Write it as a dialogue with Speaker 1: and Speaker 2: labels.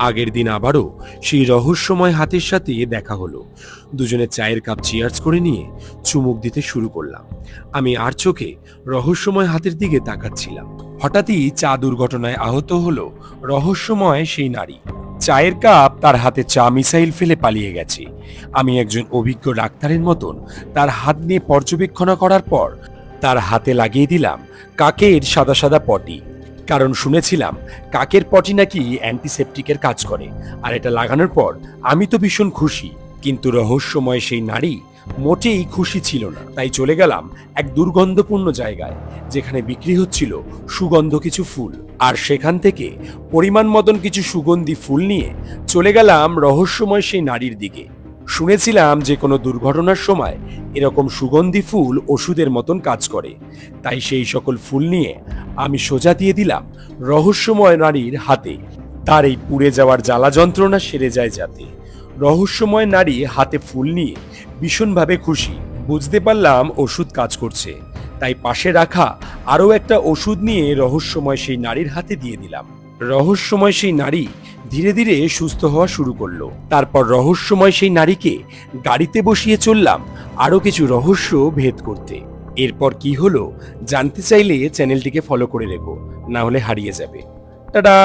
Speaker 1: আগের দিন আবারও সেই রহস্যময় হাতের সাথে দেখা হলো। দুজনে চায়ের কাপ চিয়ার্স করে নিয়ে চুমুক দিতে শুরু করলাম। আমি আর চোখে রহস্যময় হাতের দিকে তাকাচ্ছিলাম। হঠাৎই চা দুর্ঘটনায় আহত হলো রহস্যময় সেই নারী। চায়ের কাপ তার হাতে চা মিসাইল ফেলে পালিয়ে গেছে। আমি একজন অভিজ্ঞ ডাক্তারের মতন তার হাত নিয়ে পর্যবেক্ষণ করার পর তার হাতে লাগিয়ে দিলাম কাকের সাদা সাদা পটি। কারণ শুনেছিলাম কাকের পটি নাকি অ্যান্টিসেপটিকের কাজ করে, আর এটা লাগানোর পর আমি তো ভীষণ খুশি। কিন্তু রহস্যময় সেই নারী মোটেই খুশি ছিল না। তাই চলে গেলাম এক দুর্গন্ধপূর্ণ জায়গায়, যেখানে বিক্রি হচ্ছিল সুগন্ধ কিছু ফুল। আর সেখান থেকে পরিমাণ মতন কিছু সুগন্ধি ফুল নিয়ে চলে গেলাম রহস্যময় সেই নারীর দিকে। শুনেছিলাম যে কোনো দুর্ঘটনার সময় এরকম সুগন্ধি ফুল ওষুধের মতন কাজ করে। তাই সেই সকল ফুল নিয়ে আমি সোজা দিয়ে দিলাম রহস্যময় নারীর হাতে। তার এই পুড়ে যাওয়ার জ্বালা যন্ত্রণা সেরে যায় যাতে। রহস্যময় নারী হাতে ফুল নিয়ে ভীষণভাবে খুশি। বুঝতে পারলাম ওষুধ কাজ করছে। তাই পাশে রাখা আরও একটা ওষুধ নিয়ে রহস্যময় সেই নারীর হাতে দিয়ে দিলাম। রহস্যময় সেই নারী ধীরে ধীরে সুস্থ হওয়া শুরু করলো। তারপর রহস্যময় সেই নারীকে গাড়িতে বসিয়ে চললাম আরও কিছু রহস্য ভেদ করতে। এরপর কি হলো জানতে চাইলে চ্যানেলটিকে ফলো করে রেখো, না হলে হারিয়ে যাবে। টাটা।